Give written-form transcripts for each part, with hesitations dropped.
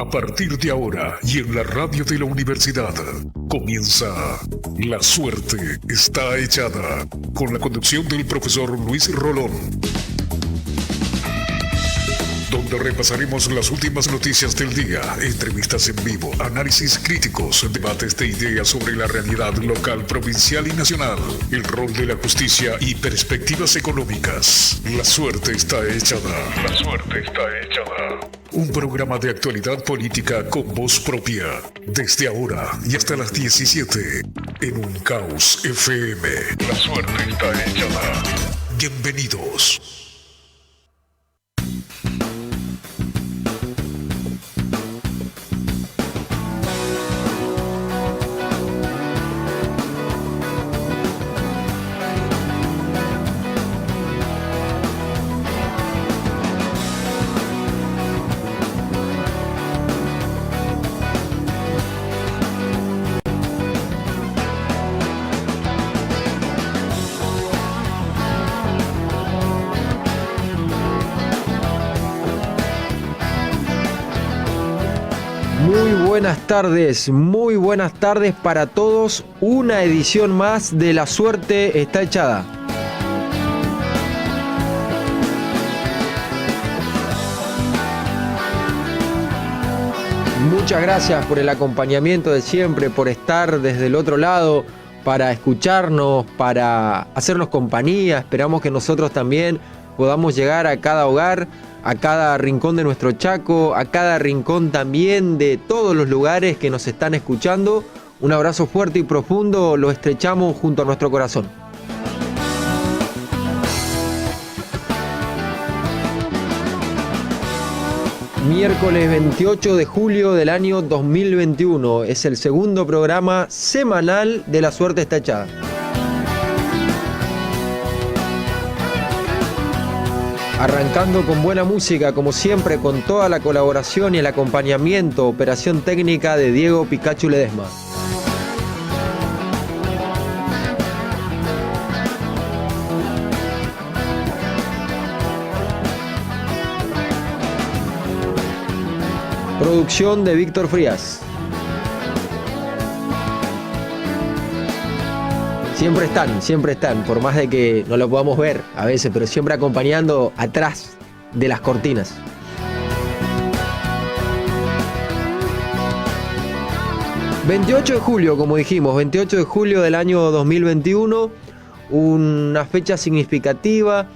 A partir de ahora y en la radio de la universidad, comienza La Suerte Está Echada, con la conducción del profesor Luis Rolón, donde repasaremos las últimas noticias del día, entrevistas en vivo, análisis críticos, debates de ideas sobre la realidad local, provincial y nacional, el rol de la justicia y perspectivas económicas. La Suerte Está Echada. La Suerte Está Echada. Un programa de actualidad política con voz propia, desde ahora y hasta las 17, en Un Caos FM. La Suerte Está Echada. Bienvenidos. Muy buenas tardes para todos. Una edición más de La Suerte Está Echada. Muchas gracias por el acompañamiento de siempre, por estar desde el otro lado, para escucharnos, para hacernos compañía. Esperamos que nosotros también podamos llegar a cada hogar, a cada rincón de nuestro Chaco, a cada rincón también de todos los lugares que nos están escuchando. Un abrazo fuerte y profundo, lo estrechamos junto a nuestro corazón. Miércoles 28 de julio del año 2021, es el segundo programa semanal de La Suerte Está Echada. Arrancando con buena música, como siempre, con toda la colaboración y el acompañamiento, operación técnica de Diego Pikachu Ledesma. Producción de Víctor Frías. Siempre están, por más de que no lo podamos ver a veces, pero siempre acompañando atrás de las cortinas. ...28 de julio, como dijimos, 28 de julio del año 2021, una fecha significativa.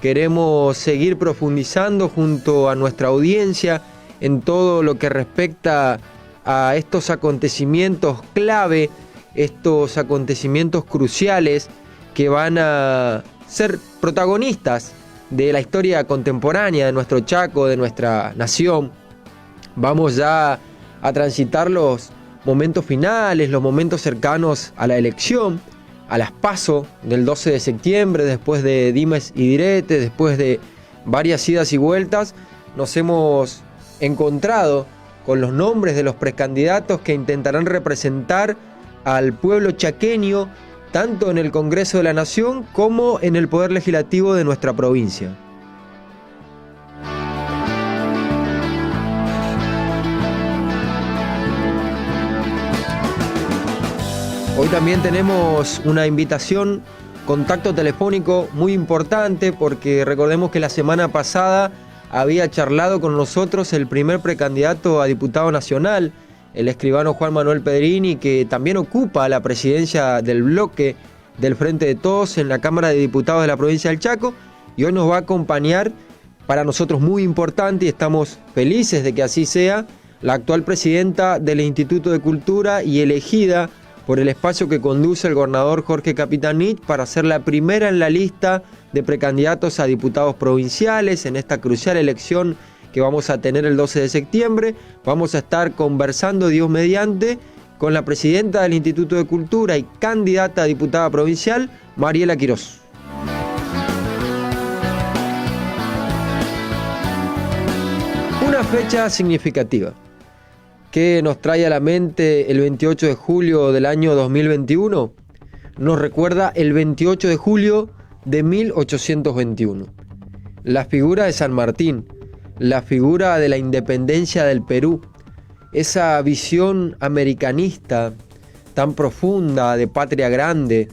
Queremos seguir profundizando junto a nuestra audiencia en todo lo que respecta a estos acontecimientos clave, estos acontecimientos cruciales que van a ser protagonistas de la historia contemporánea de nuestro Chaco, de nuestra nación. Vamos ya a transitar los momentos finales, los momentos cercanos a la elección, a las PASO del 12 de septiembre, después de dimes y diretes, después de varias idas y vueltas. Nos hemos encontrado con los nombres de los precandidatos que intentarán representar al pueblo chaqueño, tanto en el Congreso de la Nación como en el Poder Legislativo de nuestra provincia. Hoy también tenemos una invitación, contacto telefónico muy importante, porque recordemos que la semana pasada había charlado con nosotros el primer precandidato a diputado nacional, el escribano Juan Manuel Pedrini, que también ocupa la presidencia del bloque del Frente de Todos en la Cámara de Diputados de la provincia del Chaco, y hoy nos va a acompañar, para nosotros muy importante, y estamos felices de que así sea, la actual presidenta del Instituto de Cultura y elegida por el espacio que conduce el gobernador Jorge Capitanich para ser la primera en la lista de precandidatos a diputados provinciales en esta crucial elección que vamos a tener el 12 de septiembre. Vamos a estar conversando, Dios mediante, con la presidenta del Instituto de Cultura y candidata a diputada provincial, Mariela Quirós. Una fecha significativa que nos trae a la mente el 28 de julio del año 2021. Nos recuerda el 28 de julio de 1821. La figura de San Martín, la figura de la independencia del Perú, esa visión americanista tan profunda de patria grande,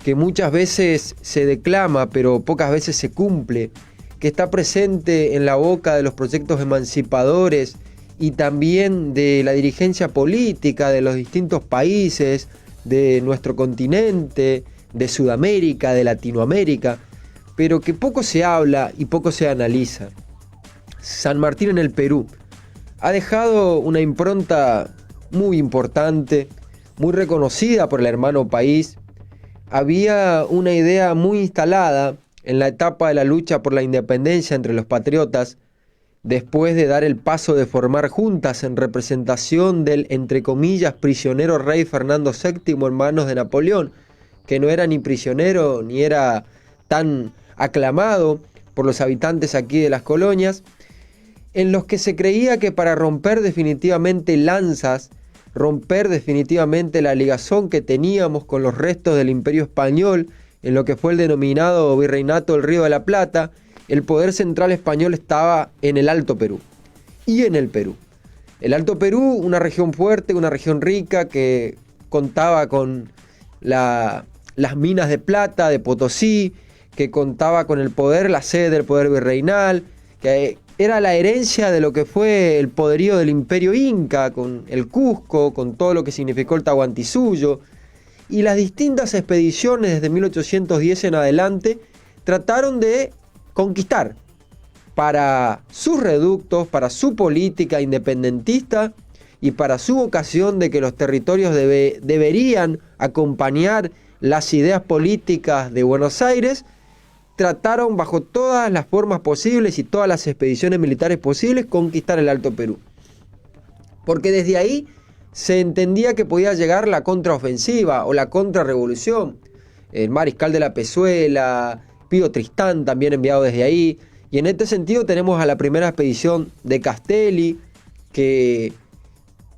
que muchas veces se declama pero pocas veces se cumple, que está presente en la boca de los proyectos emancipadores y también de la dirigencia política de los distintos países de nuestro continente, de Sudamérica, de Latinoamérica, pero que poco se habla y poco se analiza. San Martín en el Perú ha dejado una impronta muy importante, muy reconocida por el hermano país. Había una idea muy instalada en la etapa de la lucha por la independencia entre los patriotas, después de dar el paso de formar juntas en representación del, entre comillas, prisionero rey Fernando VII en manos de Napoleón, que no era ni prisionero ni era tan aclamado por los habitantes aquí de las colonias, en los que se creía que para romper definitivamente lanzas, romper definitivamente la ligazón que teníamos con los restos del Imperio Español, en lo que fue el denominado Virreinato del Río de la Plata, el poder central español estaba en el Alto Perú y en el Perú. El Alto Perú, una región fuerte, una región rica que contaba con las minas de plata de Potosí, que contaba con el poder, la sede del poder virreinal, que era la herencia de lo que fue el poderío del Imperio Inca, con el Cusco, con todo lo que significó el Tahuantinsuyo, y las distintas expediciones desde 1810 en adelante trataron de conquistar para sus reductos, para su política independentista y para su vocación de que los territorios deberían acompañar las ideas políticas de Buenos Aires. Trataron bajo todas las formas posibles y todas las expediciones militares posibles conquistar el Alto Perú, porque desde ahí se entendía que podía llegar la contraofensiva o la contrarrevolución. El mariscal de la Pezuela, Pío Tristán también enviado desde ahí, y en este sentido tenemos a la primera expedición de Castelli, que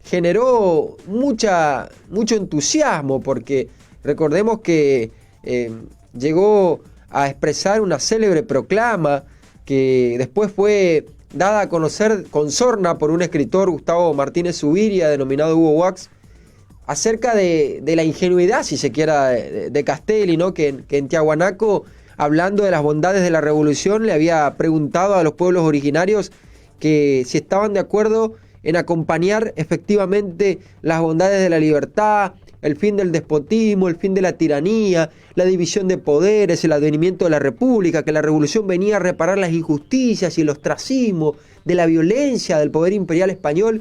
generó mucho entusiasmo, porque recordemos que llegó a expresar una célebre proclama que después fue dada a conocer con sorna por un escritor, Gustavo Martínez Zuviria, denominado Hugo Wax, acerca de la ingenuidad, si se quiera, de Castelli, ¿no? que en Tiahuanaco, hablando de las bondades de la revolución, le había preguntado a los pueblos originarios que si estaban de acuerdo en acompañar efectivamente las bondades de la libertad, el fin del despotismo, el fin de la tiranía, la división de poderes, el advenimiento de la república, que la revolución venía a reparar las injusticias y el ostracismo de la violencia del poder imperial español,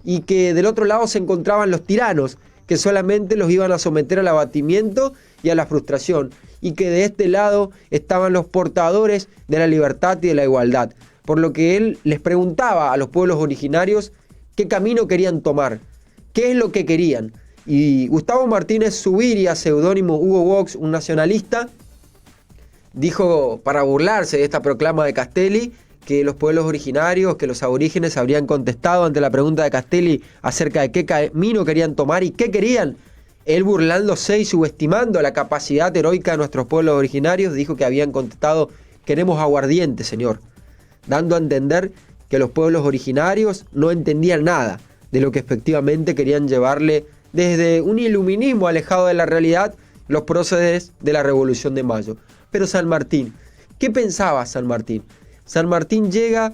y que del otro lado se encontraban los tiranos, que solamente los iban a someter al abatimiento y a la frustración, y que de este lado estaban los portadores de la libertad y de la igualdad. Por lo que él les preguntaba a los pueblos originarios qué camino querían tomar, qué es lo que querían. Y Gustavo Martínez Zuviria, seudónimo Hugo Wax, un nacionalista, dijo, para burlarse de esta proclama de Castelli, que los pueblos originarios, que los aborígenes habrían contestado ante la pregunta de Castelli acerca de qué camino querían tomar y qué querían. Él, burlándose y subestimando la capacidad heroica de nuestros pueblos originarios, dijo que habían contestado: queremos aguardiente, señor, dando a entender que los pueblos originarios no entendían nada de lo que efectivamente querían llevarle desde un iluminismo alejado de la realidad los próceres de la Revolución de Mayo. Pero San Martín, ¿qué pensaba San Martín? San Martín llega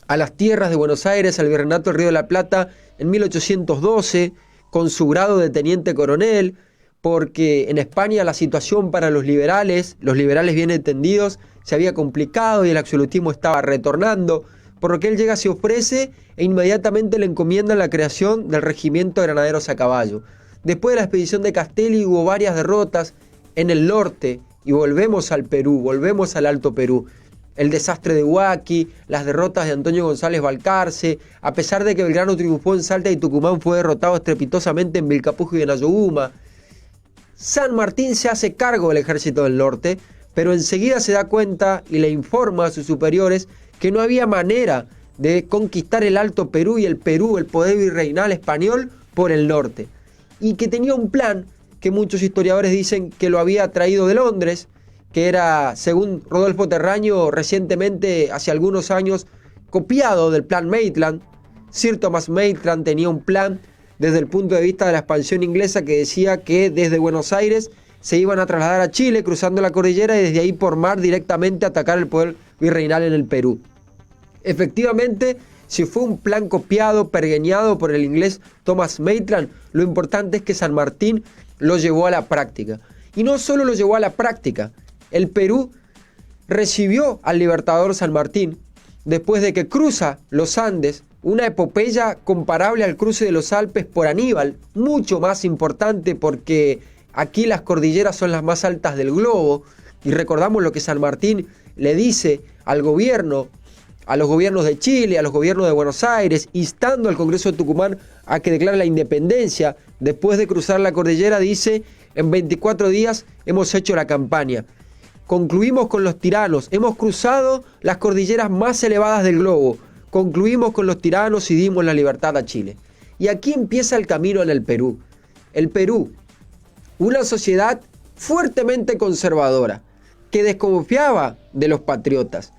a las tierras de Buenos Aires, al Virreinato del Río de la Plata, en 1812, con su grado de teniente coronel, porque en España la situación para los liberales bien entendidos, se había complicado y el absolutismo estaba retornando, por lo que él llega, se ofrece e inmediatamente le encomiendan la creación del regimiento de granaderos a caballo. Después de la expedición de Castelli hubo varias derrotas en el norte y volvemos al Perú, volvemos al Alto Perú. El desastre de Huaki, las derrotas de Antonio González Balcarce, a pesar de que Belgrano triunfó en Salta y Tucumán, fue derrotado estrepitosamente en Vilcapugio y en Ayohuma. San Martín se hace cargo del ejército del norte, pero enseguida se da cuenta y le informa a sus superiores que no había manera de conquistar el Alto Perú y el Perú, el poder virreinal español, por el norte. Y que tenía un plan que muchos historiadores dicen que lo había traído de Londres, que era, según Rodolfo Terraño, recientemente, hace algunos años, copiado del Plan Maitland, Sir Thomas Maitland tenía un plan desde el punto de vista de la expansión inglesa que decía que desde Buenos Aires se iban a trasladar a Chile cruzando la cordillera y desde ahí por mar directamente atacar el poder virreinal en el Perú. Efectivamente, si fue un plan copiado, pergeñado por el inglés Thomas Maitland, lo importante es que San Martín lo llevó a la práctica. Y no solo lo llevó a la práctica, el Perú recibió al libertador San Martín después de que cruza los Andes, una epopeya comparable al cruce de los Alpes por Aníbal, mucho más importante porque aquí las cordilleras son las más altas del globo, y recordamos lo que San Martín le dice al gobierno, a los gobiernos de Chile, a los gobiernos de Buenos Aires, instando al Congreso de Tucumán a que declare la independencia. Después de cruzar la cordillera dice, en 24 días hemos hecho la campaña. Concluimos con los tiranos, hemos cruzado las cordilleras más elevadas del globo, concluimos con los tiranos y dimos la libertad a Chile. Y aquí empieza el camino en el Perú. El Perú, una sociedad fuertemente conservadora, que desconfiaba de los patriotas,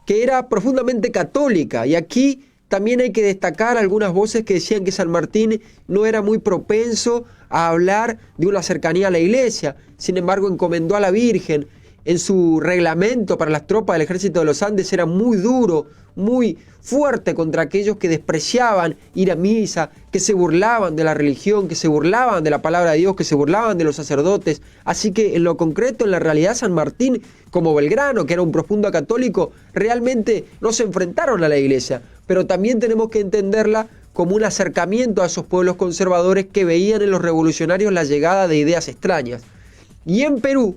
que era profundamente católica, y aquí también hay que destacar algunas voces que decían que San Martín no era muy propenso a hablar de una cercanía a la iglesia, sin embargo encomendó a la Virgen. En su reglamento para las tropas del ejército de los Andes era muy duro, muy fuerte contra aquellos que despreciaban ir a misa, que se burlaban de la religión, que se burlaban de la palabra de Dios, que se burlaban de los sacerdotes. Así que en lo concreto, en la realidad, San Martín, como Belgrano, que era un profundo católico, realmente no se enfrentaron a la iglesia, pero también tenemos que entenderla como un acercamiento a esos pueblos conservadores que veían en los revolucionarios la llegada de ideas extrañas. Y en Perú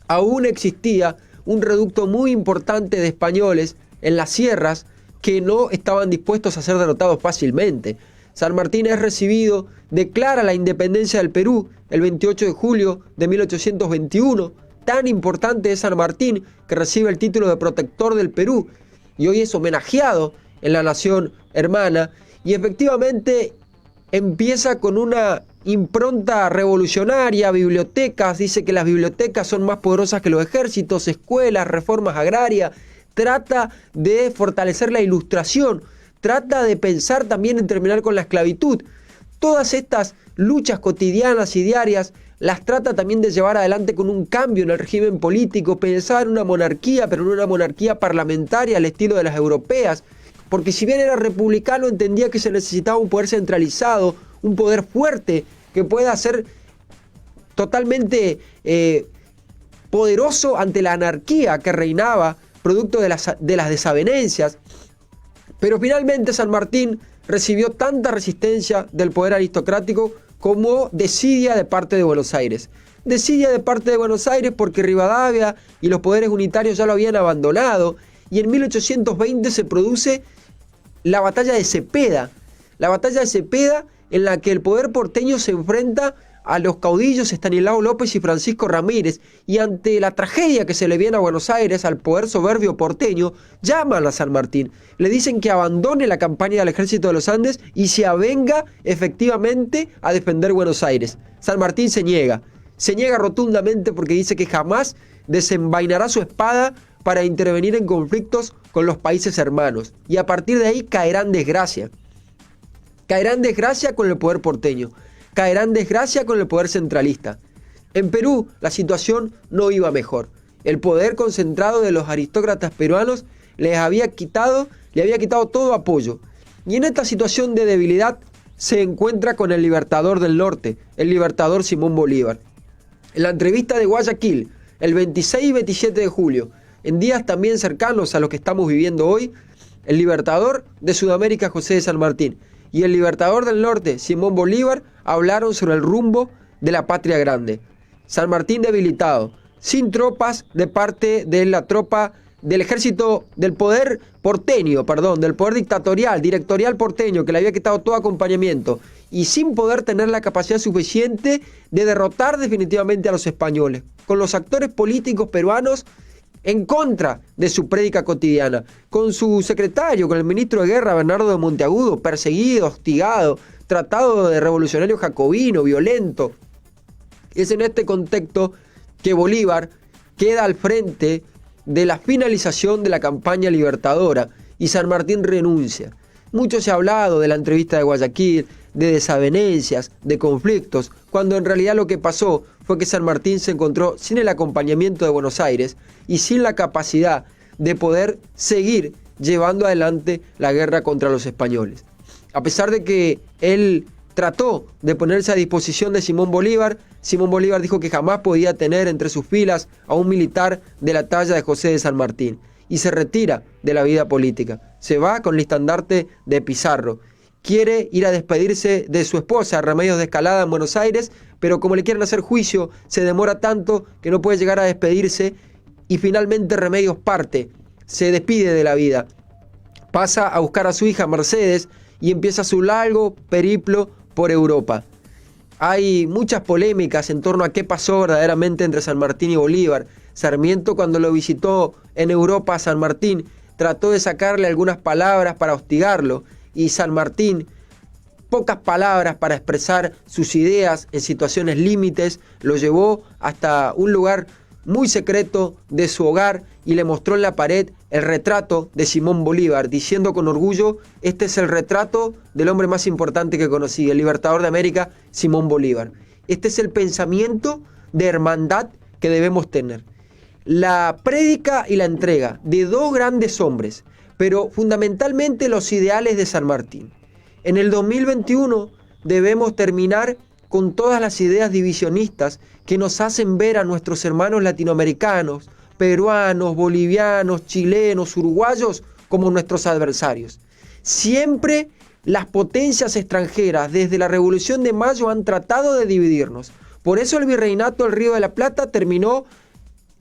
aún existía un reducto muy importante de españoles en las sierras que no estaban dispuestos a ser derrotados fácilmente. San Martín es recibido, declara la independencia del Perú el 28 de julio de 1821. Tan importante es San Martín que recibe el título de protector del Perú y hoy es homenajeado en la nación hermana, y efectivamente empieza con una impronta revolucionaria, bibliotecas, dice que las bibliotecas son más poderosas que los ejércitos, escuelas, reformas agrarias, trata de fortalecer la ilustración, trata de pensar también en terminar con la esclavitud. Todas estas luchas cotidianas y diarias las trata también de llevar adelante con un cambio en el régimen político, pensar en una monarquía, pero no una monarquía parlamentaria al estilo de las europeas, porque si bien era republicano entendía que se necesitaba un poder centralizado, un poder fuerte que pueda ser totalmente poderoso ante la anarquía que reinaba, producto de las desavenencias. Pero finalmente San Martín recibió tanta resistencia del poder aristocrático como desidia de parte de Buenos Aires. Desidia de parte de Buenos Aires porque Rivadavia y los poderes unitarios ya lo habían abandonado, y en 1820 se produce la batalla de Cepeda. La batalla de Cepeda, en la que el poder porteño se enfrenta a los caudillos Estanislao López y Francisco Ramírez, y ante la tragedia que se le viene a Buenos Aires, al poder soberbio porteño, llaman a San Martín, le dicen que abandone la campaña del ejército de los Andes y se avenga efectivamente a defender Buenos Aires. San Martín se niega rotundamente porque dice que jamás desenvainará su espada para intervenir en conflictos con los países hermanos, y a partir de ahí caerá en desgracia. Caerá en desgracia con el poder porteño, caerá en desgracia con el poder centralista. En Perú la situación no iba mejor. El poder concentrado de los aristócratas peruanos le había quitado todo apoyo. Y en esta situación de debilidad se encuentra con el libertador del norte, el libertador Simón Bolívar. En la entrevista de Guayaquil, el 26 y 27 de julio, en días también cercanos a los que estamos viviendo hoy, el libertador de Sudamérica, José de San Martín, y el libertador del norte, Simón Bolívar, hablaron sobre el rumbo de la patria grande. San Martín debilitado, sin tropas de parte de la tropa del ejército, del poder porteño, del poder directorial porteño, que le había quitado todo acompañamiento, y sin poder tener la capacidad suficiente de derrotar definitivamente a los españoles, con los actores políticos peruanos en contra de su prédica cotidiana, con su secretario, con el ministro de Guerra, Bernardo de Monteagudo, perseguido, hostigado, tratado de revolucionario jacobino, violento. Es en este contexto que Bolívar queda al frente de la finalización de la campaña libertadora y San Martín renuncia. Mucho se ha hablado de la entrevista de Guayaquil, de desavenencias, de conflictos, cuando en realidad lo que pasó fue que San Martín se encontró sin el acompañamiento de Buenos Aires y sin la capacidad de poder seguir llevando adelante la guerra contra los españoles. A pesar de que él trató de ponerse a disposición de Simón Bolívar dijo que jamás podía tener entre sus filas a un militar de la talla de José de San Martín y se retira de la vida política. Se va con el estandarte de Pizarro. Quiere ir a despedirse de su esposa, Remedios de Escalada, en Buenos Aires, pero como le quieren hacer juicio, se demora tanto que no puede llegar a despedirse y finalmente Remedios parte, se despide de la vida. Pasa a buscar a su hija Mercedes y empieza su largo periplo por Europa. Hay muchas polémicas en torno a qué pasó verdaderamente entre San Martín y Bolívar. Sarmiento, cuando lo visitó en Europa a San Martín, trató de sacarle algunas palabras para hostigarlo y San Martín, pocas palabras para expresar sus ideas en situaciones límites, lo llevó hasta un lugar muy secreto de su hogar y le mostró en la pared el retrato de Simón Bolívar, diciendo con orgullo: este es el retrato del hombre más importante que conocí, el libertador de América, Simón Bolívar. Este es el pensamiento de hermandad que debemos tener. La prédica y la entrega de dos grandes hombres, pero fundamentalmente los ideales de San Martín. En el 2021 debemos terminar con todas las ideas divisionistas que nos hacen ver a nuestros hermanos latinoamericanos, peruanos, bolivianos, chilenos, uruguayos como nuestros adversarios. Siempre las potencias extranjeras desde la Revolución de Mayo han tratado de dividirnos. Por eso el virreinato del Río de la Plata terminó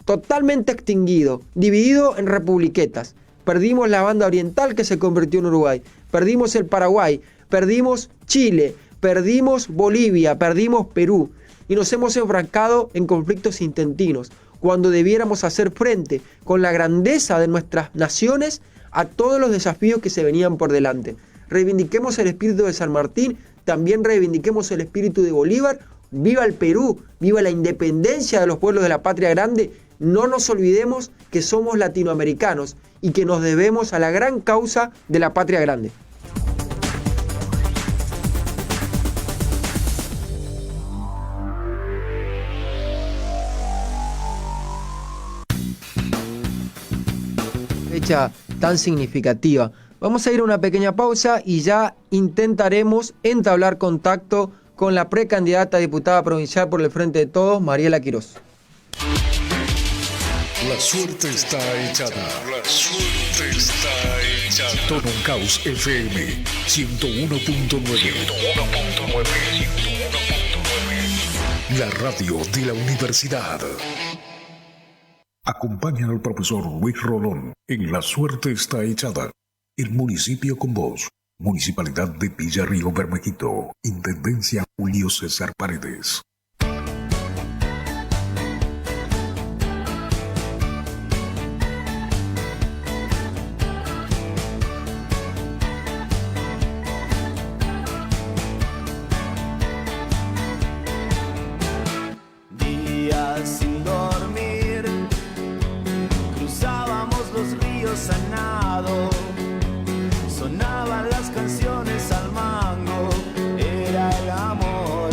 totalmente extinguido, dividido en republiquetas. Perdimos la banda oriental que se convirtió en Uruguay, perdimos el Paraguay, perdimos Chile, perdimos Bolivia, perdimos Perú y nos hemos enfrascado en conflictos intestinos, cuando debiéramos hacer frente con la grandeza de nuestras naciones a todos los desafíos que se venían por delante. Reivindiquemos el espíritu de San Martín, también reivindiquemos el espíritu de Bolívar. Viva el Perú, viva la independencia de los pueblos de la patria grande. No nos olvidemos que somos latinoamericanos y que nos debemos a la gran causa de la patria grande. Fecha tan significativa. Vamos a ir a una pequeña pausa y ya intentaremos entablar contacto con la precandidata a diputada provincial por el Frente de Todos, Mariela Quirós. La suerte está echada. La suerte está echada. Tono Caos FM 101.9. La radio de la universidad. Acompaña al profesor Luis Rolón en La suerte está echada. El municipio con voz. Municipalidad de Villarrío Bermejito. Intendencia Julio César Paredes. Días sin dormir, cruzábamos los ríos a nado. Sonaban las canciones al mango, era el amor.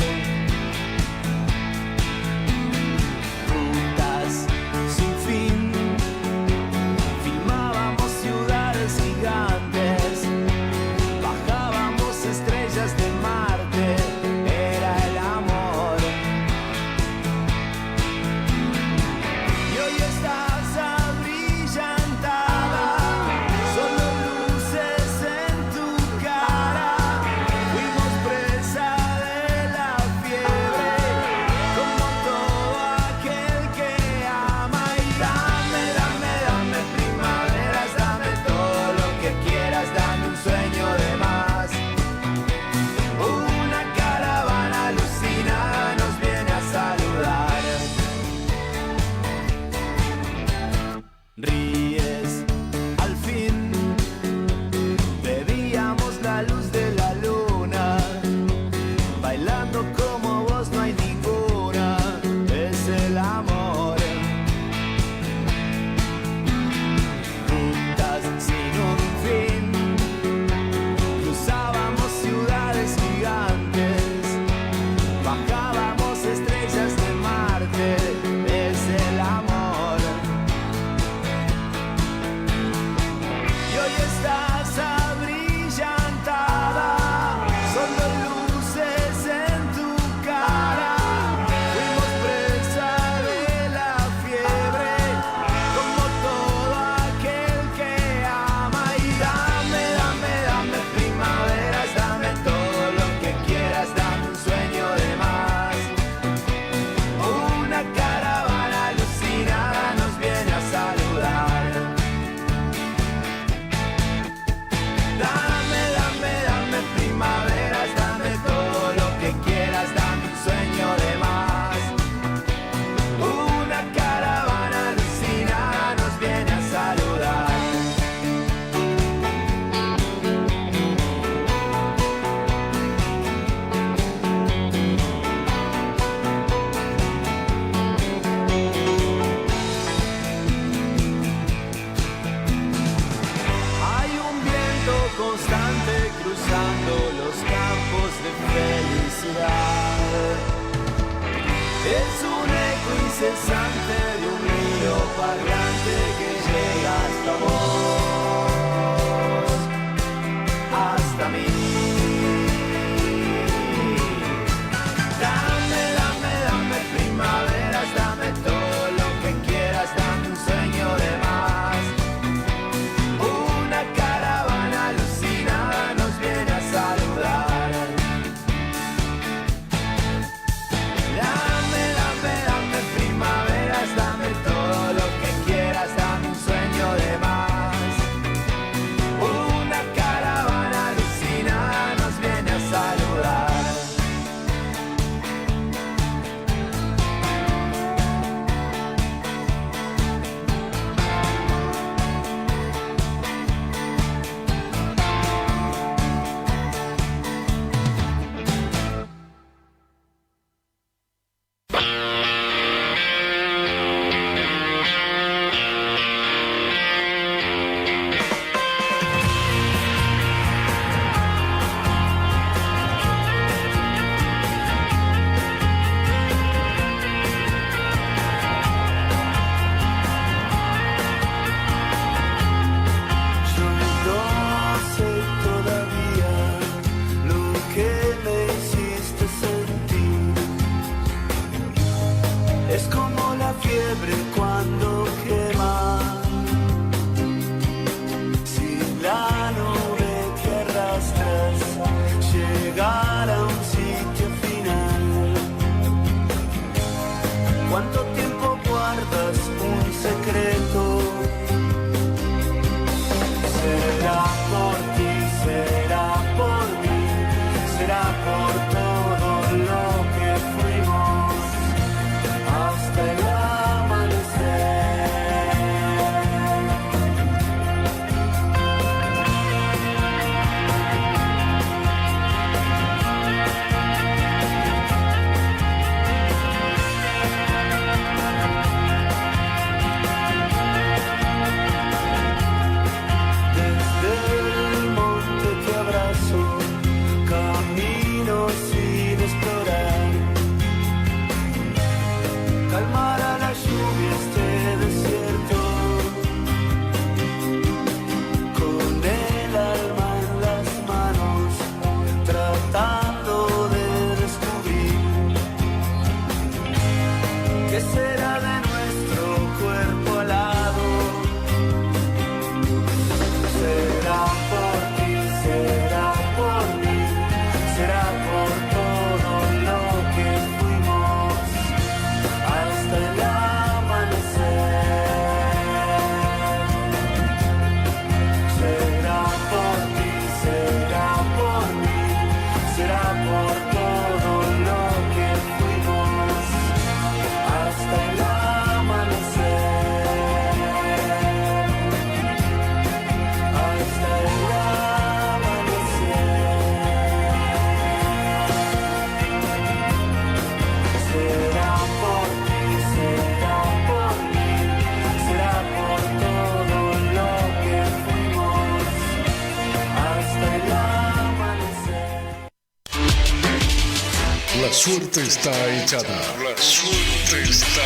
suerte está echada. La suerte está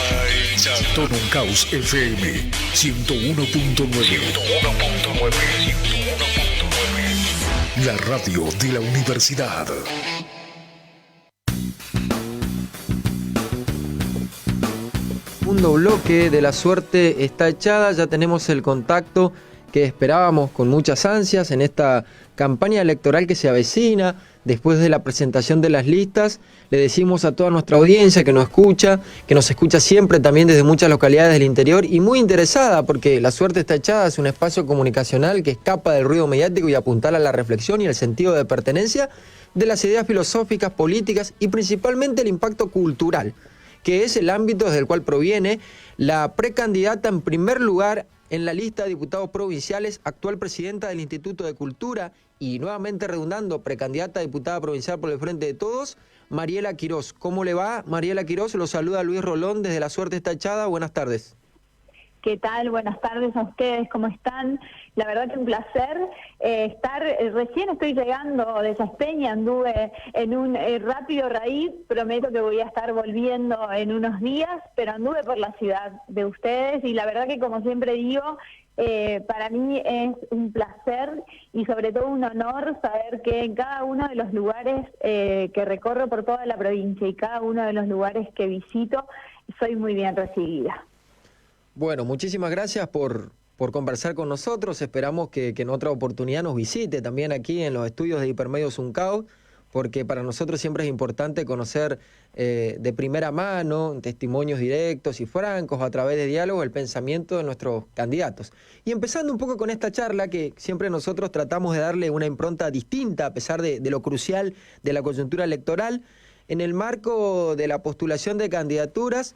echada. Todo un caos FM 101.9. La radio de la universidad. Segundo bloque de La suerte está echada. Ya tenemos el contacto que esperábamos con muchas ansias en esta campaña electoral que se avecina. Después de la presentación de las listas, le decimos a toda nuestra audiencia que nos escucha siempre también desde muchas localidades del interior y muy interesada, porque La suerte está echada es un espacio comunicacional que escapa del ruido mediático y apuntala a la reflexión y el sentido de pertenencia de las ideas filosóficas, políticas y principalmente el impacto cultural, que es el ámbito desde el cual proviene la precandidata en primer lugar en la lista de diputados provinciales, actual presidenta del Instituto de Cultura y nuevamente redundando, precandidata a diputada provincial por el Frente de Todos, Mariela Quirós. ¿Cómo le va, Mariela Quirós? Lo saluda Luis Rolón desde La suerte está echada. Buenas tardes. ¿Qué tal? Buenas tardes a ustedes, ¿cómo están? La verdad que un placer estar, recién estoy llegando de Saspeña, anduve en un rápido raíz, prometo que voy a estar volviendo en unos días, pero anduve por la ciudad de ustedes y la verdad que como siempre digo, para mí es un placer y sobre todo un honor saber que en cada uno de los lugares que recorro por toda la provincia y cada uno de los lugares que visito, soy muy bien recibida. Bueno, muchísimas gracias por conversar con nosotros. Esperamos que en otra oportunidad nos visite también aquí en los estudios de Hipermedios Uncao, porque para nosotros siempre es importante conocer de primera mano, testimonios directos y francos a través de diálogo, el pensamiento de nuestros candidatos. Y empezando un poco con esta charla, que siempre nosotros tratamos de darle una impronta distinta a pesar de lo crucial de la coyuntura electoral, en el marco de la postulación de candidaturas,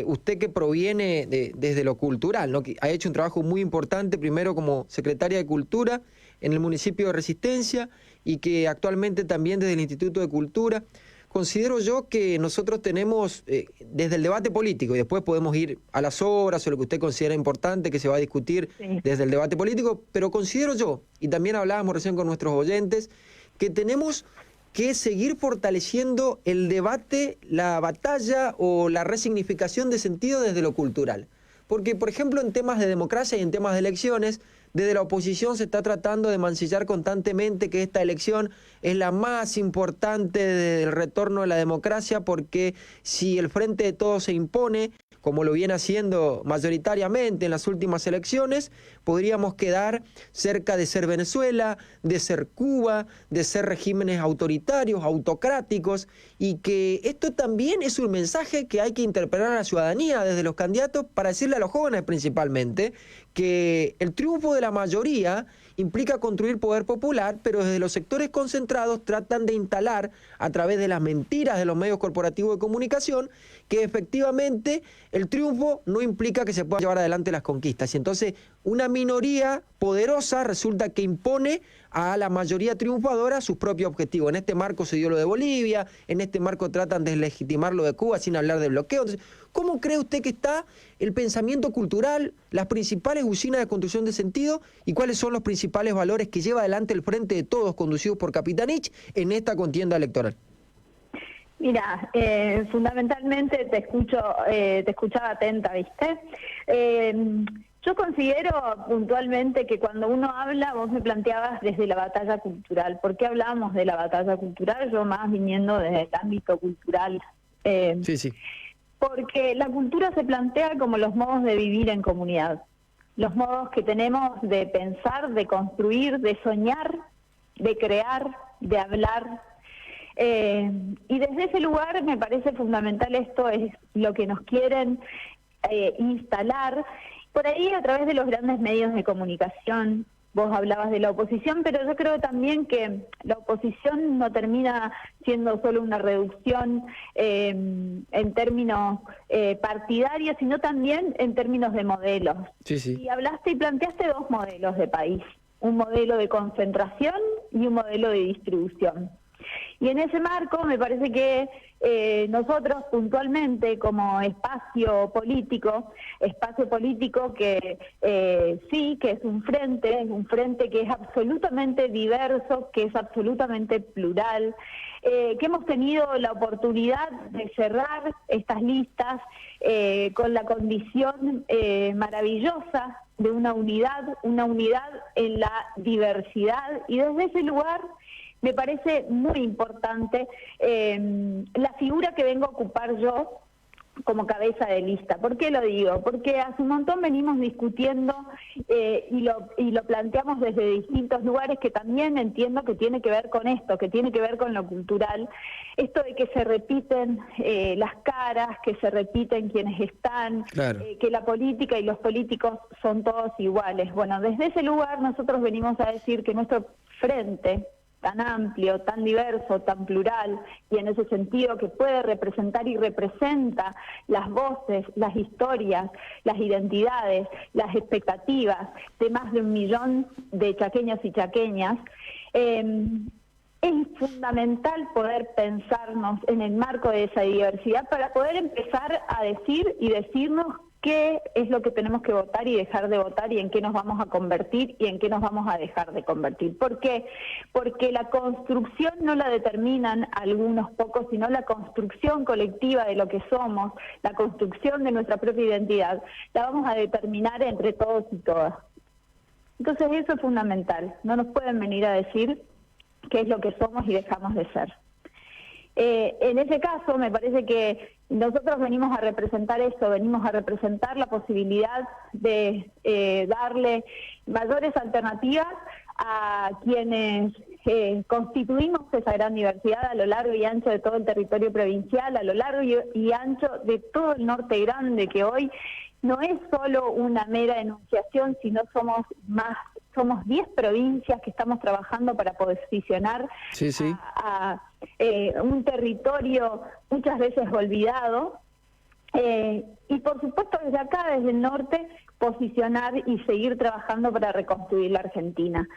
usted que proviene desde lo cultural, ¿no? Que ha hecho un trabajo muy importante, primero como secretaria de Cultura en el municipio de Resistencia y que actualmente también desde el Instituto de Cultura. Considero yo que nosotros tenemos, desde el debate político, y después podemos ir a las obras o lo que usted considera importante que se va a discutir desde el debate político, pero considero yo, y también hablábamos recién con nuestros oyentes, que tenemos que seguir fortaleciendo el debate, la batalla o la resignificación de sentido desde lo cultural. Porque, por ejemplo, en temas de democracia y en temas de elecciones, desde la oposición se está tratando de mancillar constantemente que esta elección es la más importante del retorno a la democracia, porque si el Frente de Todos se impone, como lo viene haciendo mayoritariamente en las últimas elecciones, podríamos quedar cerca de ser Venezuela, de ser Cuba, de ser regímenes autoritarios, autocráticos, y que esto también es un mensaje que hay que interpelar a la ciudadanía desde los candidatos para decirle a los jóvenes principalmente que el triunfo de la mayoría implica construir poder popular, pero desde los sectores concentrados tratan de instalar a través de las mentiras de los medios corporativos de comunicación que efectivamente el triunfo no implica que se puedan llevar adelante las conquistas. Y entonces una minoría poderosa resulta que impone a la mayoría triunfadora sus propios objetivos. En este marco se dio lo de Bolivia, en este marco tratan de legitimar lo de Cuba sin hablar de bloqueo. Entonces, ¿cómo cree usted que está el pensamiento cultural, las principales usinas de construcción de sentido y cuáles son los principales valores que lleva adelante el Frente de Todos, conducidos por Capitanich, en esta contienda electoral? Mira, fundamentalmente te escuchaba atenta, ¿viste? Yo considero puntualmente que cuando uno habla, vos me planteabas desde la batalla cultural. ¿Por qué hablábamos de la batalla cultural? Yo más viniendo desde el ámbito cultural. Sí. Porque la cultura se plantea como los modos de vivir en comunidad, los modos que tenemos de pensar, de construir, de soñar, de crear, de hablar. Y desde ese lugar me parece fundamental, esto es lo que nos quieren instalar, por ahí a través de los grandes medios de comunicación. Vos hablabas de la oposición, pero yo creo también que la oposición no termina siendo solo una reducción en términos partidarios, sino también en términos de modelos. Sí. Y hablaste y planteaste dos modelos de país, un modelo de concentración y un modelo de distribución. Y en ese marco me parece que nosotros puntualmente como espacio político que sí, que es un frente que es absolutamente diverso, que es absolutamente plural, que hemos tenido la oportunidad de cerrar estas listas con la condición maravillosa de una unidad en la diversidad, y desde ese lugar me parece muy importante la figura que vengo a ocupar yo como cabeza de lista. ¿Por qué lo digo? Porque hace un montón venimos discutiendo y lo planteamos desde distintos lugares, que también entiendo que tiene que ver con esto, que tiene que ver con lo cultural, esto de que se repiten las caras, que se repiten quienes están, Claro. que la política y los políticos son todos iguales. Bueno, desde ese lugar nosotros venimos a decir que nuestro frente tan amplio, tan diverso, tan plural, y en ese sentido que puede representar y representa las voces, las historias, las identidades, las expectativas de más de 1 millón de chaqueños y chaqueñas, es fundamental poder pensarnos en el marco de esa diversidad para poder empezar a decir y decirnos qué es lo que tenemos que votar y dejar de votar, y en qué nos vamos a convertir y en qué nos vamos a dejar de convertir. ¿Por qué? Porque la construcción no la determinan algunos pocos, sino la construcción colectiva de lo que somos, la construcción de nuestra propia identidad, la vamos a determinar entre todos y todas. Entonces eso es fundamental, no nos pueden venir a decir qué es lo que somos y dejamos de ser. En ese caso, me parece que nosotros venimos a representar esto, venimos a representar la posibilidad de darle mayores alternativas a quienes constituimos esa gran diversidad a lo largo y ancho de todo el territorio provincial, a lo largo y ancho de todo el norte grande, que hoy no es solo una mera enunciación, sino somos 10 provincias que estamos trabajando para posicionar Sí, sí. a un territorio muchas veces olvidado, y por supuesto desde acá, desde el norte, posicionar y seguir trabajando para reconstruir la Argentina.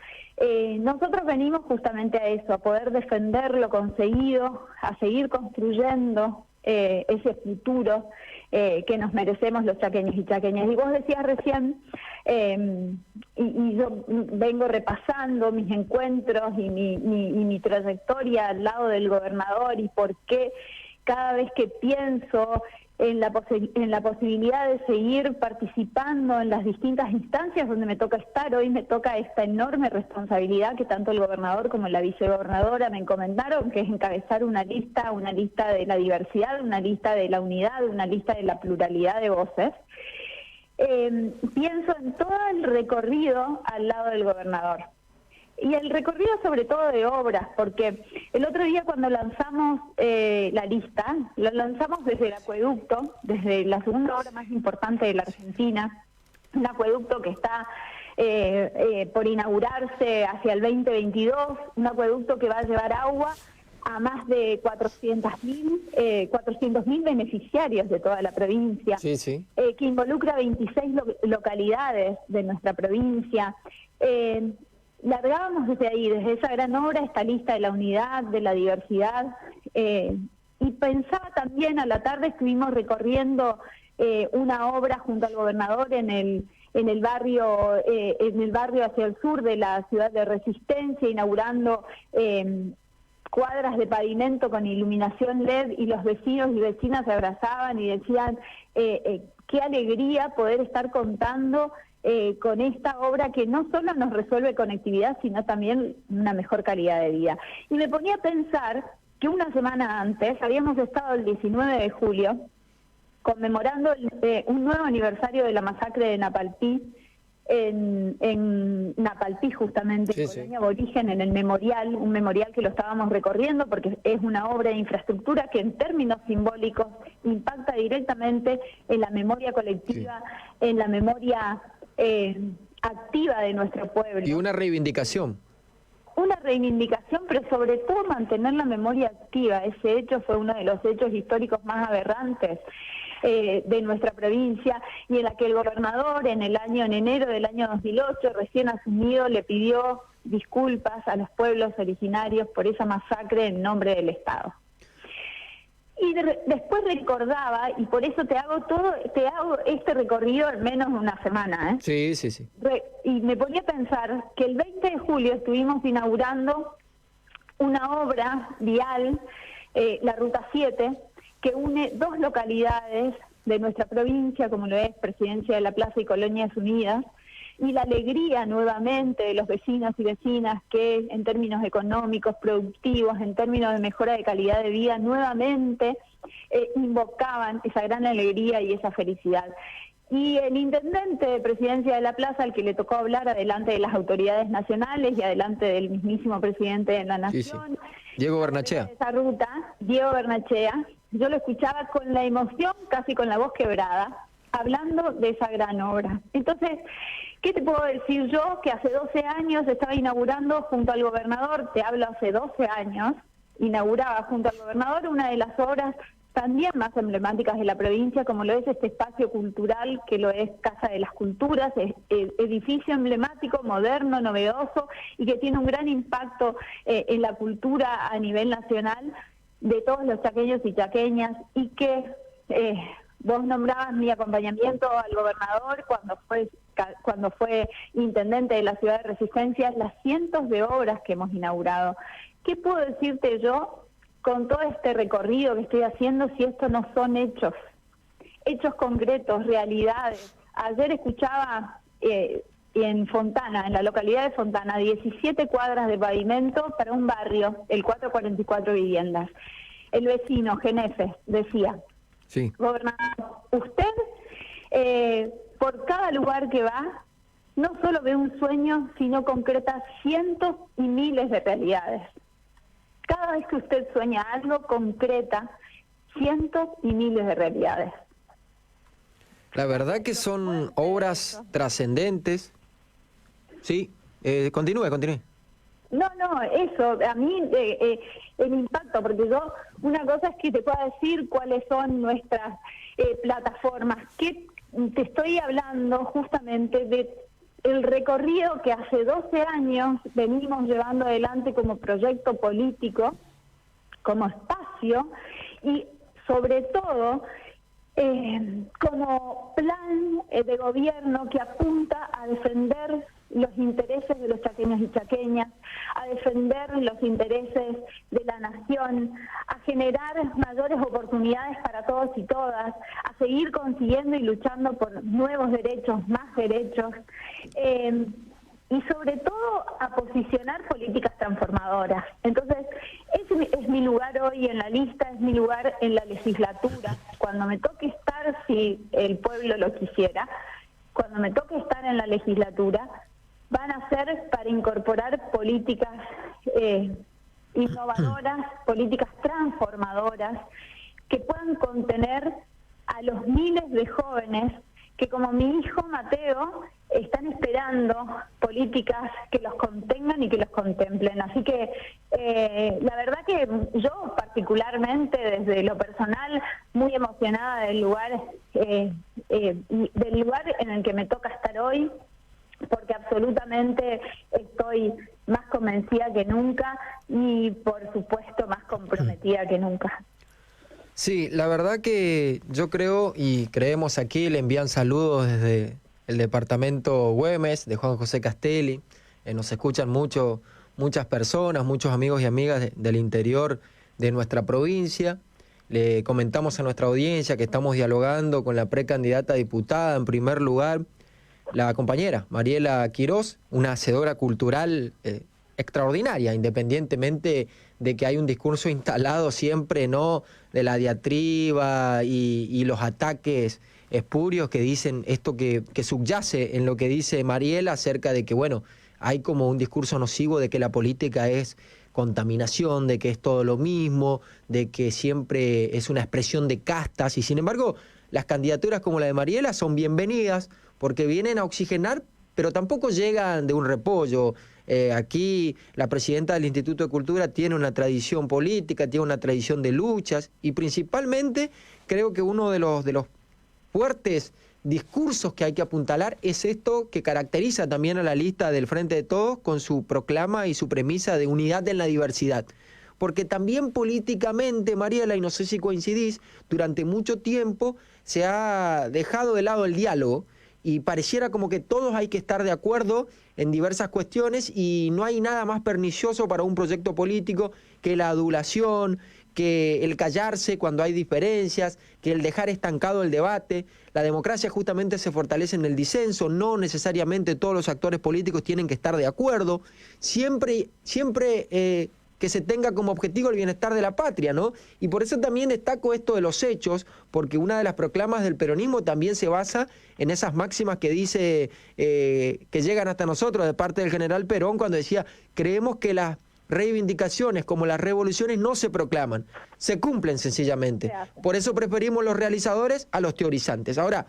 Nosotros venimos justamente a eso, a poder defender lo conseguido, a seguir construyendo ese futuro que nos merecemos los chaqueños y chaqueñas. Y vos decías recién, y yo vengo repasando mis encuentros y mi trayectoria al lado del gobernador, y por qué cada vez que pienso en la posibilidad de seguir participando en las distintas instancias donde me toca estar. Hoy me toca esta enorme responsabilidad que tanto el gobernador como la vicegobernadora me encomendaron, que es encabezar una lista de la diversidad, una lista de la unidad, una lista de la pluralidad de voces. Pienso en todo el recorrido al lado del gobernador. Y el recorrido sobre todo de obras, porque el otro día cuando lanzamos la lista, lo lanzamos desde el acueducto, desde la segunda obra más importante de la Argentina, un acueducto que está por inaugurarse hacia el 2022, un acueducto que va a llevar agua a más de 400.000 beneficiarios de toda la provincia, Sí, sí. que involucra 26 localidades de nuestra provincia. Largábamos desde ahí, desde esa gran obra, esta lista de la unidad, de la diversidad, y pensaba también, a la tarde estuvimos recorriendo una obra junto al gobernador en el barrio hacia el sur de la ciudad de Resistencia, inaugurando cuadras de pavimento con iluminación LED, y los vecinos y vecinas se abrazaban y decían qué alegría poder estar contando con esta obra que no solo nos resuelve conectividad, sino también una mejor calidad de vida. Y me ponía a pensar que una semana antes habíamos estado el 19 de julio conmemorando un nuevo aniversario de la masacre de Napalpí, en Napalpí justamente, Sí, en sí. Colonia Aborigen, en el memorial, un memorial que lo estábamos recorriendo porque es una obra de infraestructura que en términos simbólicos impacta directamente en la memoria colectiva, en la memoria activa de nuestro pueblo. Y una reivindicación. Una reivindicación, pero sobre todo mantener la memoria activa. Ese hecho fue uno de los hechos históricos más aberrantes de nuestra provincia, y en la que el gobernador en enero del año 2008, recién asumido, le pidió disculpas a los pueblos originarios por esa masacre en nombre del Estado. Y después recordaba, y por eso te hago este recorrido en menos de una semana, Sí, sí, sí. Y me ponía a pensar que el 20 de julio estuvimos inaugurando una obra vial, la Ruta 7, que une dos localidades de nuestra provincia, como lo es Presidencia de la Plaza y Colonias Unidas, y la alegría nuevamente de los vecinos y vecinas que en términos económicos, productivos, en términos de mejora de calidad de vida, nuevamente invocaban esa gran alegría y esa felicidad. Y el intendente de Presidencia de la Plaza, al que le tocó hablar adelante de las autoridades nacionales y adelante del mismísimo presidente de la Nación, Diego Bernachea. de esa ruta, Diego Bernachea, yo lo escuchaba con la emoción, casi con la voz quebrada, hablando de esa gran obra. Entonces, ¿qué te puedo decir yo? Que hace 12 años estaba inaugurando junto al gobernador, te hablo hace 12 años, inauguraba junto al gobernador una de las obras también más emblemáticas de la provincia, como lo es este espacio cultural, que lo es Casa de las Culturas, edificio emblemático, moderno, novedoso, y que tiene un gran impacto en la cultura a nivel nacional de todos los chaqueños y chaqueñas, y que vos nombrabas mi acompañamiento al gobernador cuando fue intendente de la ciudad de Resistencia, las cientos de obras que hemos inaugurado. ¿Qué puedo decirte yo con todo este recorrido que estoy haciendo si estos no son hechos concretos, realidades? Ayer escuchaba en Fontana, en la localidad de Fontana, 17 cuadras de pavimento para un barrio, el 444 viviendas. El vecino, Genefe, decía, sí, gobernador, usted por cada lugar que va, no solo ve un sueño, sino concreta cientos y miles de realidades. Cada vez que usted sueña algo, concreta cientos y miles de realidades. La verdad que son obras trascendentes. Sí, continúe. No, eso, a mí el impacto, porque yo, una cosa es que te pueda decir cuáles son nuestras plataformas, que te estoy hablando justamente de el recorrido que hace 12 años venimos llevando adelante como proyecto político, como espacio, y sobre todo como plan de gobierno que apunta a defender los intereses de los chaqueños y chaqueñas, a defender los intereses de la nación, a generar mayores oportunidades para todos y todas, a seguir consiguiendo y luchando por nuevos derechos, más derechos, y sobre todo a posicionar políticas transformadoras. Entonces, ese es mi lugar hoy en la lista, es mi lugar en la legislatura. Cuando me toque estar, si el pueblo lo quisiera, cuando me toque estar en la legislatura, van a ser para incorporar políticas innovadoras, políticas transformadoras, que puedan contener a los miles de jóvenes que, como mi hijo Mateo, están esperando políticas que los contengan y que los contemplen. Así que la verdad que yo particularmente, desde lo personal, muy emocionada del lugar en el que me toca estar hoy, porque absolutamente estoy más convencida que nunca y, por supuesto, más comprometida que nunca. Sí, la verdad que yo creo y creemos aquí, le envían saludos desde el departamento Güemes, de Juan José Castelli, nos escuchan muchas personas, muchos amigos y amigas del interior de nuestra provincia. Le comentamos a nuestra audiencia que estamos dialogando con la precandidata a diputada, en primer lugar, la compañera Mariela Quirós, una hacedora cultural extraordinaria, independientemente de que hay un discurso instalado siempre, ¿no?, de la diatriba y los ataques espurios que dicen esto que subyace en lo que dice Mariela acerca de que, bueno, hay como un discurso nocivo de que la política es contaminación, de que es todo lo mismo, de que siempre es una expresión de castas, y sin embargo las candidaturas como la de Mariela son bienvenidas porque vienen a oxigenar, pero tampoco llegan de un repollo. Aquí la presidenta del Instituto de Cultura tiene una tradición política, tiene una tradición de luchas, y principalmente creo que uno de los fuertes discursos que hay que apuntalar es esto que caracteriza también a la lista del Frente de Todos con su proclama y su premisa de unidad en la diversidad. Porque también políticamente, Mariela, y no sé si coincidís, durante mucho tiempo se ha dejado de lado el diálogo y pareciera como que todos hay que estar de acuerdo en diversas cuestiones y no hay nada más pernicioso para un proyecto político que la adulación, que el callarse cuando hay diferencias, que el dejar estancado el debate. La democracia justamente se fortalece en el disenso, no necesariamente todos los actores políticos tienen que estar de acuerdo, siempre que se tenga como objetivo el bienestar de la patria, ¿no? Y por eso también destaco esto de los hechos, porque una de las proclamas del peronismo también se basa en esas máximas que dice, que llegan hasta nosotros de parte del general Perón, cuando decía, creemos que las reivindicaciones como las revoluciones no se proclaman, se cumplen sencillamente. Por eso preferimos los realizadores a los teorizantes. Ahora,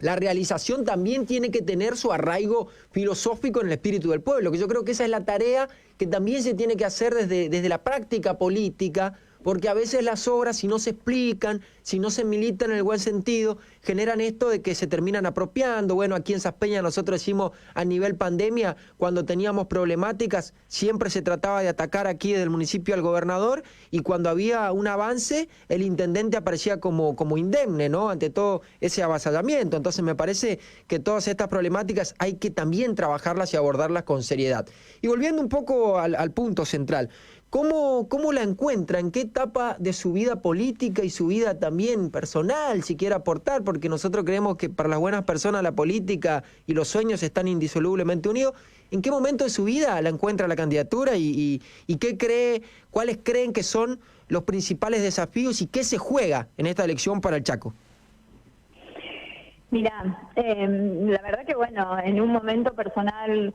la realización también tiene que tener su arraigo filosófico en el espíritu del pueblo, que yo creo que esa es la tarea que también se tiene que hacer desde la práctica política, porque a veces las obras, si no se explican, si no se militan en el buen sentido, generan esto de que se terminan apropiando. Bueno, aquí en Saspeña nosotros decimos a nivel pandemia, cuando teníamos problemáticas, siempre se trataba de atacar aquí del municipio al gobernador, y cuando había un avance, el intendente aparecía como indemne, ¿no?, ante todo ese avasallamiento. Entonces me parece que todas estas problemáticas hay que también trabajarlas y abordarlas con seriedad. Y volviendo un poco al punto central, ¿cómo la encuentra? ¿En qué etapa de su vida política y su vida también personal, si quiere aportar? Porque nosotros creemos que para las buenas personas la política y los sueños están indisolublemente unidos. ¿En qué momento de su vida la encuentra la candidatura y qué cree, cuáles creen que son los principales desafíos y qué se juega en esta elección para el Chaco? Mira, la verdad que bueno, en un momento personal,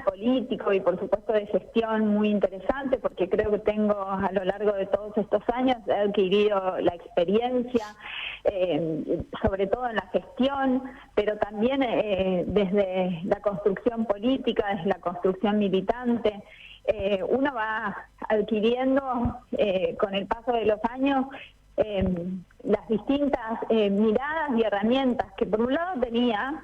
político y por supuesto de gestión muy interesante, porque creo que tengo a lo largo de todos estos años he adquirido la experiencia, sobre todo en la gestión, pero también desde la construcción política, desde la construcción militante. Uno va adquiriendo con el paso de los años las distintas miradas y herramientas que por un lado tenía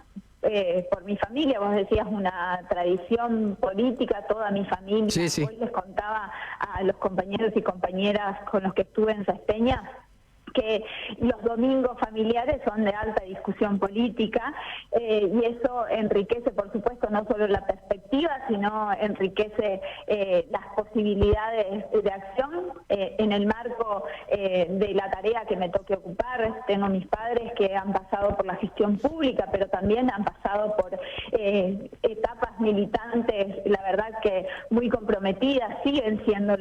por mi familia. Vos decías una tradición política, toda mi familia. Sí. Hoy les contaba a los compañeros y compañeras con los que estuve en Saspeña que los domingos familiares son de alta discusión política, y eso enriquece, por supuesto, no solo la perspectiva, sino enriquece las posibilidades de acción en el marco de la tarea que me toque ocupar. Tengo mis padres que han pasado por la gestión pública, pero también han pasado por etapas militantes, la verdad que muy comprometidas, siguen siendo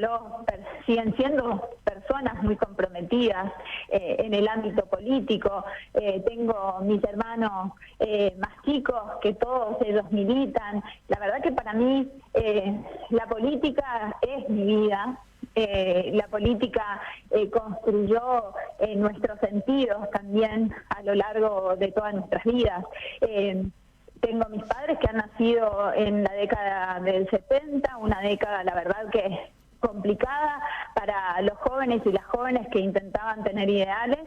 personas muy comprometidas en el ámbito político. Tengo mis hermanos más chicos que todos ellos militan. La verdad que para mí la política es mi vida. La política construyó nuestros sentidos también a lo largo de todas nuestras vidas. Tengo mis padres que han nacido en la década del 70, una década, la verdad que complicada para los jóvenes y las jóvenes que intentaban tener ideales,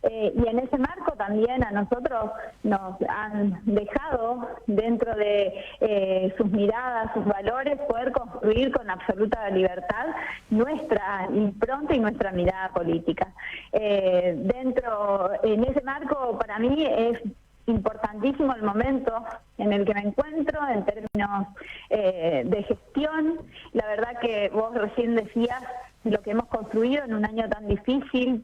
y en ese marco también a nosotros nos han dejado dentro de sus miradas, sus valores, poder construir con absoluta libertad nuestra impronta y nuestra mirada política. En ese marco para mí es importantísimo el momento en el que me encuentro en términos de gestión. La verdad que vos recién decías lo que hemos construido en un año tan difícil,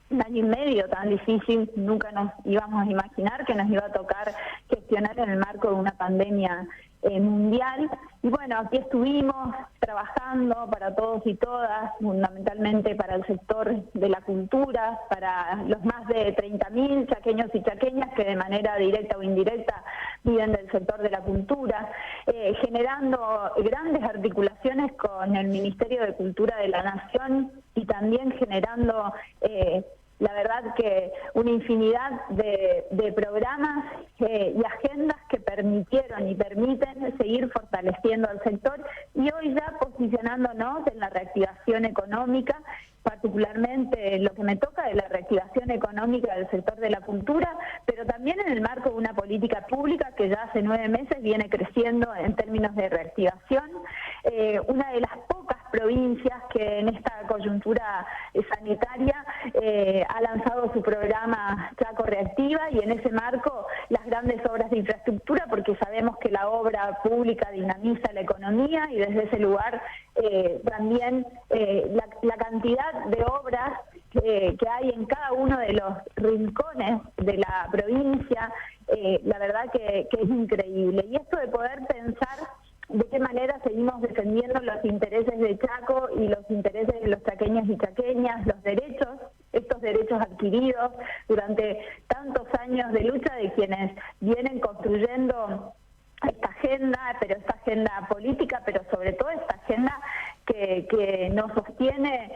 un año y medio tan difícil. Nunca nos íbamos a imaginar que nos iba a tocar gestionar en el marco de una pandemia mundial. Y bueno, aquí estuvimos trabajando para todos y todas, fundamentalmente para el sector de la cultura, para los más de 30.000 chaqueños y chaqueñas que de manera directa o indirecta viven del sector de la cultura, generando grandes articulaciones con el Ministerio de Cultura de la Nación y también generando la verdad que una infinidad de programas y agendas que permitieron y permiten seguir fortaleciendo al sector y hoy ya posicionándonos en la reactivación económica particularmente lo que me toca de la reactivación económica del sector de la cultura, pero también en el marco de una política pública que ya hace 9 meses viene creciendo en términos de reactivación. Una de las pocas provincias que en esta coyuntura sanitaria ha lanzado su programa Chaco Reactiva, y en ese marco las grandes obras de infraestructura, porque sabemos que la obra pública dinamiza la economía, y desde ese lugar también la cantidad de obras que hay en cada uno de los rincones de la provincia, la verdad que es increíble. Y esto de poder pensar de qué manera seguimos defendiendo los intereses de Chaco y los intereses de los chaqueños y chaqueñas, los derechos, estos derechos adquiridos durante tantos años de lucha de quienes vienen construyendo esta agenda, pero esta agenda política, pero sobre todo esta agenda que nos sostiene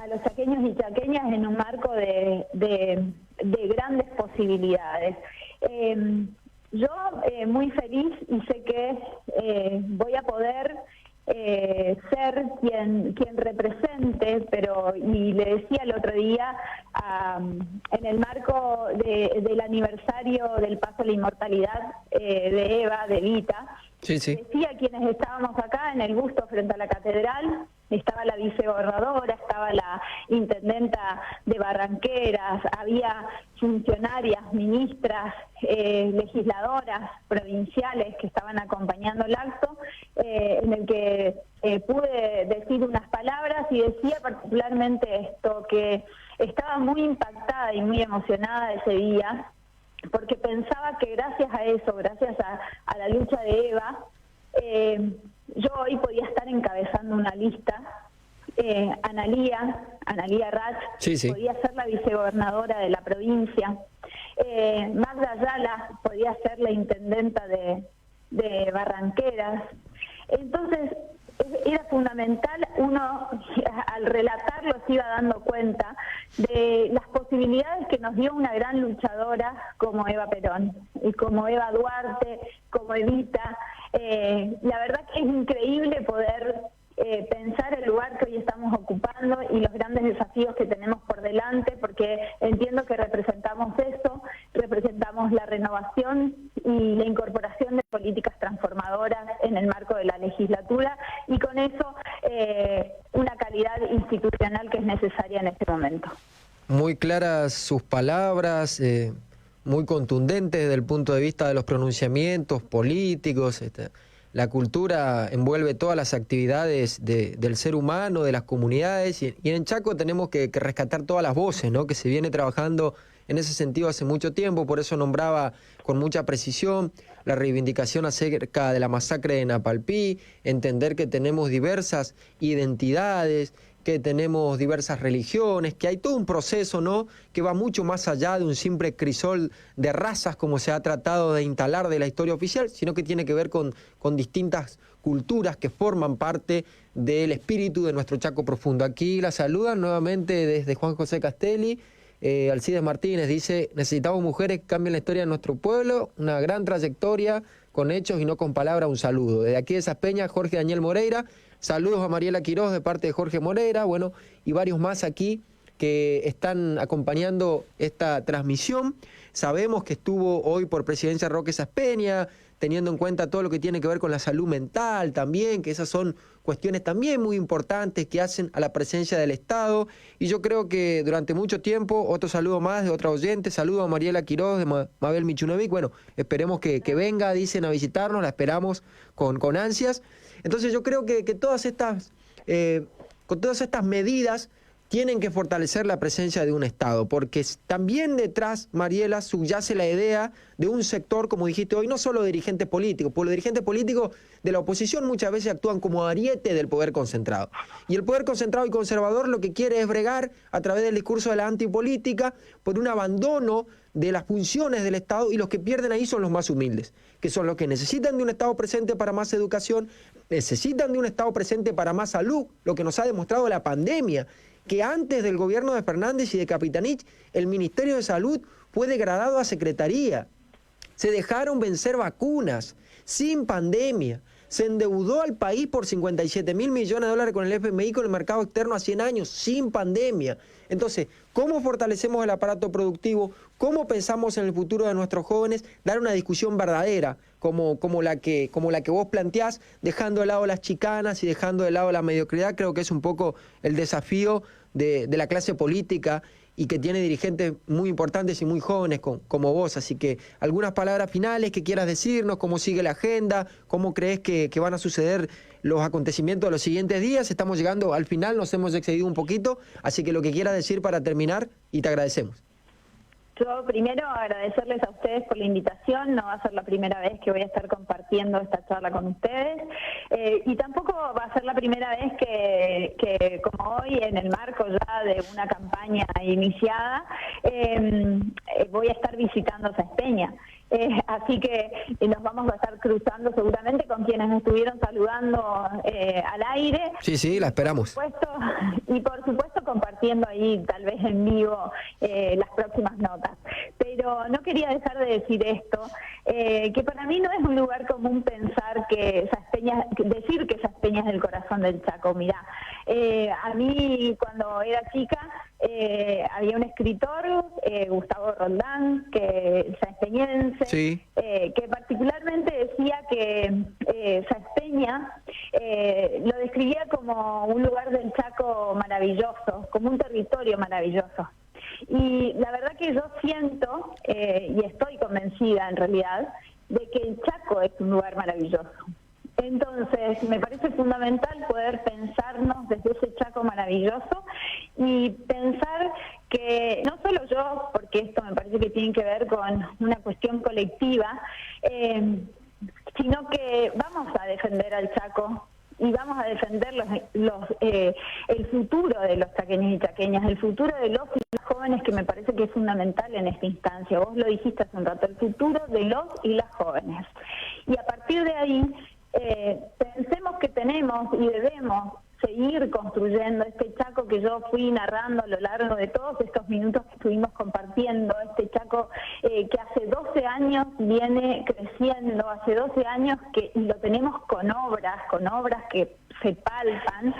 a los chaqueños y chaqueñas en un marco de grandes posibilidades. Yo muy feliz, y sé que voy a poder ser quien represente, y le decía el otro día, en el marco del aniversario del paso a la inmortalidad de Eva, de Vita, sí. decía quienes estábamos acá en el busto frente a la catedral, estaba la vicegobernadora, estaba la intendenta de Barranqueras, había funcionarias, ministras, legisladoras provinciales que estaban acompañando el acto, en el que pude decir unas palabras, y decía particularmente esto, que estaba muy impactada y muy emocionada ese día, porque pensaba que gracias a eso, gracias a la lucha de Eva, yo hoy podía estar encabezando una lista. Analía Rach podía ser la vicegobernadora de la provincia. Magda Ayala podía ser la intendenta de Barranqueras. Entonces era fundamental, uno al relatarlo se iba dando cuenta de las posibilidades que nos dio una gran luchadora como Eva Perón, y como Eva Duarte, como Evita. La verdad que es increíble poder pensar el lugar que hoy estamos ocupando y los grandes desafíos que tenemos por delante, porque entiendo que representamos eso, representamos la renovación y la incorporación de políticas transformadoras en el marco de la legislatura, y con eso una calidad institucional que es necesaria en este momento. Muy claras sus palabras, muy contundentes desde el punto de vista de los pronunciamientos políticos. La cultura envuelve todas las actividades del ser humano, de las comunidades, y en Chaco tenemos que rescatar todas las voces, ¿no?, que se viene trabajando en ese sentido hace mucho tiempo. Por eso nombraba con mucha precisión la reivindicación acerca de la masacre de Napalpí, entender que tenemos diversas identidades, que tenemos diversas religiones, que hay todo un proceso, ¿no?, que va mucho más allá de un simple crisol de razas como se ha tratado de instalar de la historia oficial, sino que tiene que ver con distintas culturas que forman parte del espíritu de nuestro Chaco profundo. Aquí la saludan nuevamente desde Juan José Castelli. Alcides Martínez dice: necesitamos mujeres que cambien la historia de nuestro pueblo, una gran trayectoria con hechos y no con palabras. Un saludo. Desde aquí de esas peñas, Jorge Daniel Moreira. Saludos a Mariela Quiroz de parte de Jorge Moreira, bueno, y varios más aquí que están acompañando esta transmisión. Sabemos que estuvo hoy por presidencia Roque Saspeña, teniendo en cuenta todo lo que tiene que ver con la salud mental también, que esas son cuestiones también muy importantes que hacen a la presencia del Estado. Y yo creo que durante mucho tiempo, otro saludo más de otra oyente, saludo a Mariela Quiroz de Mabel Michunovic. Bueno, esperemos que venga, dicen, a visitarnos, la esperamos con ansias. Entonces yo creo que todas estas, con todas estas medidas tienen que fortalecer la presencia de un Estado, porque también detrás, Mariela, subyace la idea de un sector, como dijiste hoy, no solo dirigentes políticos, porque los dirigentes políticos de la oposición muchas veces actúan como ariete del poder concentrado. Y el poder concentrado y conservador lo que quiere es bregar a través del discurso de la antipolítica por un abandono de las funciones del Estado, y los que pierden ahí son los más humildes, que son los que necesitan de un Estado presente para más educación, necesitan de un Estado presente para más salud, lo que nos ha demostrado la pandemia, que antes del gobierno de Fernández y de Capitanich, el Ministerio de Salud fue degradado a secretaría. Se dejaron vencer vacunas sin pandemia. se endeudó al país por 57.000 millones de dólares con el FMI, con el mercado externo a 100 años, sin pandemia. Entonces, ¿cómo fortalecemos el aparato productivo? ¿Cómo pensamos en el futuro de nuestros jóvenes? Dar una discusión verdadera, como la que vos planteás, dejando de lado las chicanas y dejando de lado la mediocridad. Creo que es un poco el desafío de la clase política y que tiene dirigentes muy importantes y muy jóvenes como vos. Así que algunas palabras finales que quieras decirnos, cómo sigue la agenda, cómo crees que van a suceder los acontecimientos de los siguientes días. Estamos llegando al final, nos hemos excedido un poquito, así que lo que quieras decir para terminar, y te agradecemos. Yo primero agradecerles a ustedes por la invitación, no va a ser la primera vez que voy a estar compartiendo esta charla con ustedes y tampoco va a ser la primera vez que como hoy en el marco ya de una campaña iniciada voy a estar visitando Saspeña. Así que nos vamos a estar cruzando seguramente con quienes nos estuvieron saludando al aire. Sí, la esperamos. Y por supuesto compartiendo ahí tal vez en vivo las próximas notas. Pero no quería dejar de decir esto, que para mí no es un lugar común pensar que decir que Saspeña es el corazón del Chaco. Mirá, a mí cuando era chica había un escritor, Gustavo Roldán, que saspeñense, sí, que particularmente decía que Saspeña lo describía como un lugar del Chaco maravilloso, como un territorio maravilloso. Y la verdad que yo siento, y estoy convencida en realidad, de que el Chaco es un lugar maravilloso. Entonces, me parece fundamental poder pensarnos desde ese Chaco maravilloso y pensar que no solo yo, porque esto me parece que tiene que ver con una cuestión colectiva, sino que vamos a defender al Chaco y vamos a defender el futuro de los chaqueños y chaqueñas, el futuro de los y las jóvenes, que me parece que es fundamental en esta instancia. Vos lo dijiste hace un rato, el futuro de los y las jóvenes. Y a partir de ahí, pensemos que tenemos y debemos seguir construyendo este Chaco que yo fui narrando a lo largo de todos estos minutos que estuvimos compartiendo, este Chaco que hace 12 años viene creciendo, hace 12 años y lo tenemos con obras que se palpan,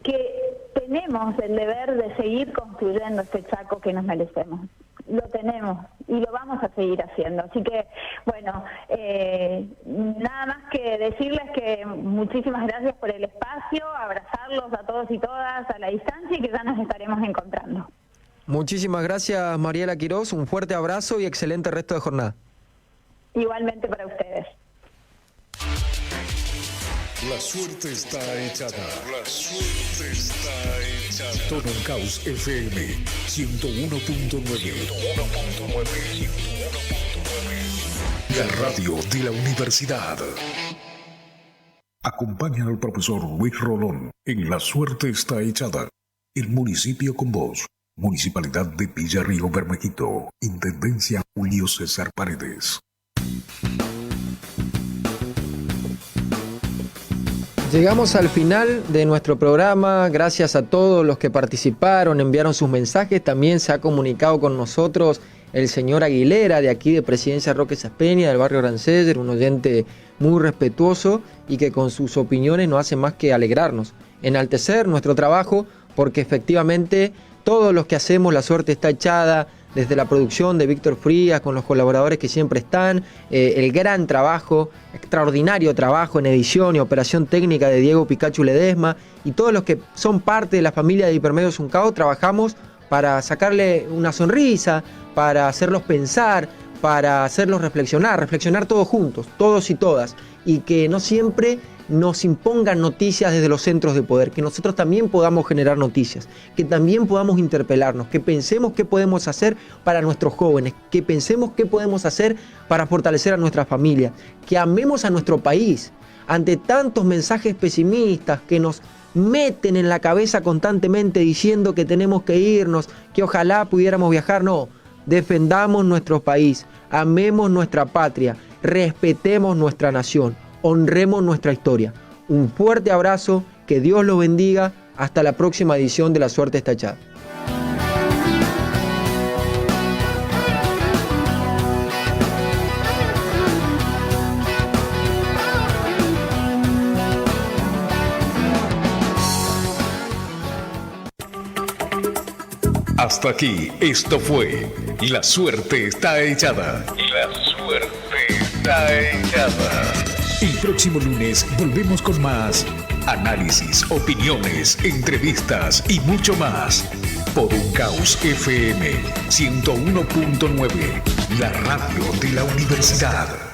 que tenemos el deber de seguir construyendo este Chaco que nos merecemos. Lo tenemos y lo vamos a seguir haciendo. Así que, bueno, nada más que decirles que muchísimas gracias por el espacio, abrazarlos a todos y todas a la distancia y que ya nos estaremos encontrando. Muchísimas gracias, Mariela Quiroz, un fuerte abrazo y excelente resto de jornada. Igualmente para ustedes. La suerte está echada. La suerte está echada. Todo en Caos FM 101.9. La radio de la universidad. Acompaña al profesor Luis Rolón en La suerte está echada. El municipio con vos. Municipalidad de Villarrío Bermejito. Intendencia Julio César Paredes. Llegamos al final de nuestro programa. Gracias a todos los que participaron, enviaron sus mensajes. También se ha comunicado con nosotros el señor Aguilera, de aquí de Presidencia Roque Saspeña, del barrio Aranceller, un oyente muy respetuoso y que con sus opiniones no hace más que alegrarnos, enaltecer nuestro trabajo, porque efectivamente todos los que hacemos La suerte está echada, desde la producción de Víctor Frías, con los colaboradores que siempre están, el gran trabajo, extraordinario trabajo en edición y operación técnica de Diego Picachu Ledesma, y todos los que son parte de la familia de Hipermedios Uncao, trabajamos para sacarle una sonrisa, para hacerlos pensar, para hacerlos reflexionar todos juntos, todos y todas, y que no siempre nos impongan noticias desde los centros de poder, que nosotros también podamos generar noticias, que también podamos interpelarnos, que pensemos qué podemos hacer para nuestros jóvenes, que pensemos qué podemos hacer para fortalecer a nuestra familia, que amemos a nuestro país ante tantos mensajes pesimistas que nos meten en la cabeza constantemente diciendo que tenemos que irnos, que ojalá pudiéramos viajar. No, defendamos nuestro país, amemos nuestra patria, respetemos nuestra nación, honremos nuestra historia. Un fuerte abrazo, que Dios los bendiga, hasta la próxima edición de La suerte está echada. Hasta aquí, esto fue La Suerte Está Echada. La Suerte Está Echada. El próximo lunes volvemos con más análisis, opiniones, entrevistas y mucho más. Por Un Caos FM 101.9, la radio de la universidad.